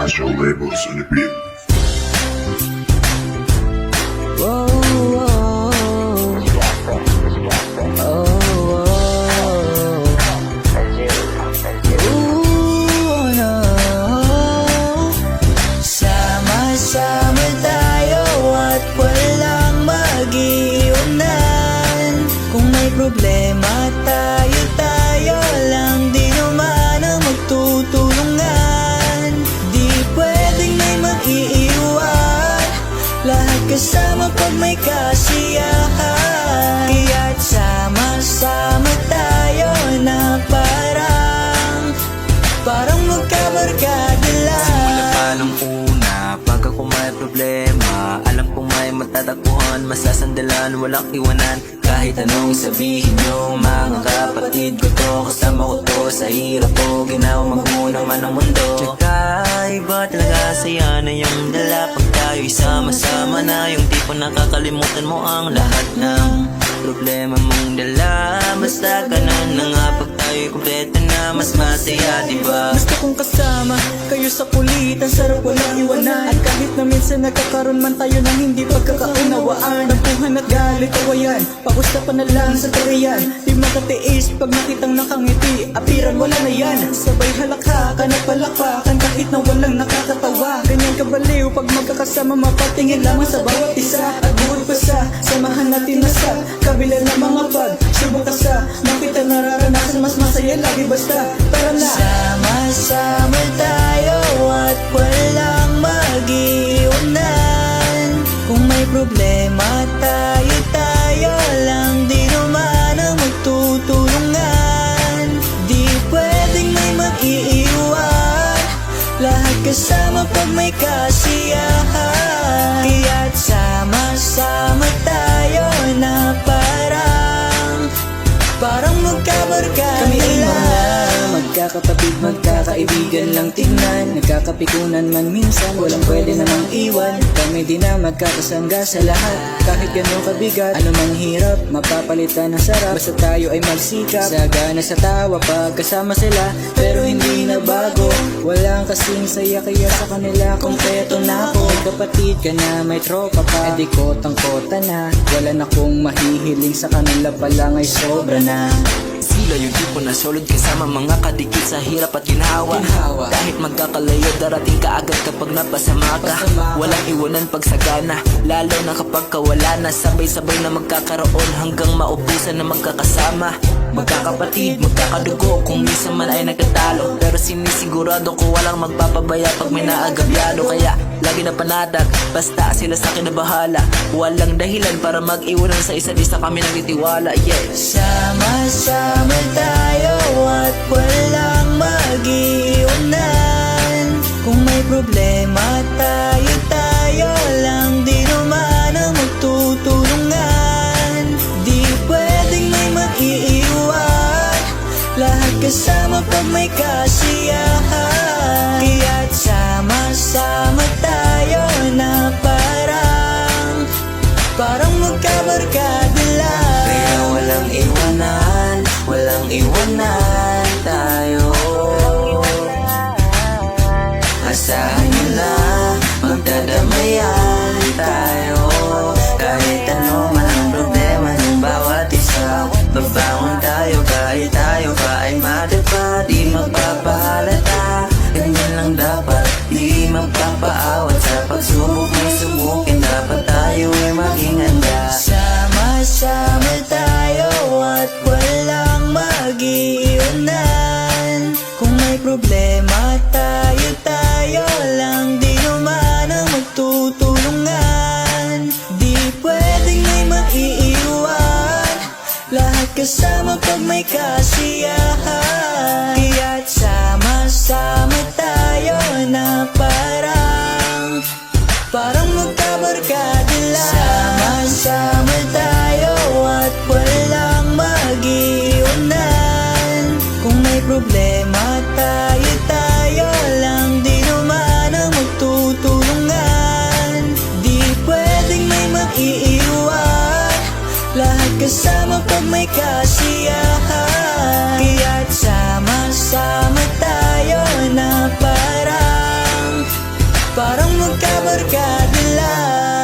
Astro Labels on the beat. Whoa, whoa, oh, ooh, no. Sama-sama tayo at walang mag-iunan. Kung may problema tayo lang, di naman ang magtutulungan. Di pwedeng may maiiwan, lahat kasama pag may kasiyahan. Kaya't sama-sama tayo na parang magkabarkada lang. Simula pa nung una, pag ako may problema, alam kong may matatakuhan, masasandalan, walang iwanan. Kahit anong sabihin nyo, mga kapatid ko to, kasama ko to sa hirap ko, ginawa magmuna man ang mundo. Tsaka iba talaga saya na yung dala pag tayo'y sama-sama na, yung tipo nakakalimutan mo ang lahat ng problema mong dala. Basta ganun na nga, pag tayo'y kumpleto na, mas masaya, diba? Gusto kong kasama kayo sa kulitan, sarap walang iwanan. At kahit na minsan nagkakaroon man tayo ng hindi pagkakaunawaan, tampuhan at galit, awayan, pakusta pa na lang sa tarayan. Di makatiis pag nakitang nakangiti, apiran wala na yan. Sabay halakhakan at palakpakan kahit na walang nakakatawa. Ganyan kabaliw pag magkakasama, mapatingin lamang sa bawat isa. At bukod pa sa samahan natin na sa kabila ng mga pagsubok sa makita nararanasan, mas masaya lagi basta tara na. Sama-sama tayo at walang mag-iunan. Kung may problema tayo lang, di naman ang magtutulungan. Di pwedeng may mag-iiwan, lahat kasama pag may kasiyahan. Kaya't sama-sama tayo na parang magkabarkada. Kami ay mga magkakapatid, magkakaibigan lang tingnan. Nagkakapikunan man minsan, walang pwede namang iwan. Kami di na magkakasangga sa lahat, kahit gano'ng kabigat. Ano mang hirap, mapapalitan ng sarap, basta tayo ay magsikap. Sagana sa tawa pagkasama sila, pero hindi na bago. Walang kasing saya kaya sa kanila kompleto na ako. May kapatid ka na, may tropa pa, edi kotang-kota na. Wala na kong mahihiling sa kanila pa lang ay sobra na. Sila yung tipo na solid kasama mga kadikit sa hirap at ginhawa. Kahit magkakalayo, darating ka agad kapag napasama ka. Walang iwanan pag sagana, lalo na kapag kawala na. Sabay-sabay na magkakaroon hanggang maubusan na magkakasama. Magkakapatid, magkakadugo, kung minsan man ay nagtatalo, pero sinisigurado ko walang magpapabaya pag may naagabyado. Kaya lagi na panatag, basta sila sa akin na bahala. Walang dahilan para mag-iwanan, sa isa't isa kami nagtitiwala, yeah. Sama-sama tayo at walang mag-iunan. Kung may problema tayo lang, di naman ang magtutulungan. Di pwedeng may mag-iiwan, lahat kasama pag may kasiyahan. Kaya't sama-sama tayo na parang magkabarkada lang. Kaya walang iwanan tayo. Asahan nyo na, magdadamayan tayo. Kahit ano man ang problema ng bawat isa, babangon tayo kahit tayo pa ay madapa. Di magpapahalata, ganyan lang dapat. Di magpapaawat sa pagsubok, may subukin. Dapat tayo ay maging handa. Sama-sama tayo at walang mag-iunan. Kung may problema tayo lang, di naman ang magtutulungan. Di pwedeng may maiiwan, lahat kasama pag may kasiyahan. Kaya't sama-sama tayo na parang kabarkada lang.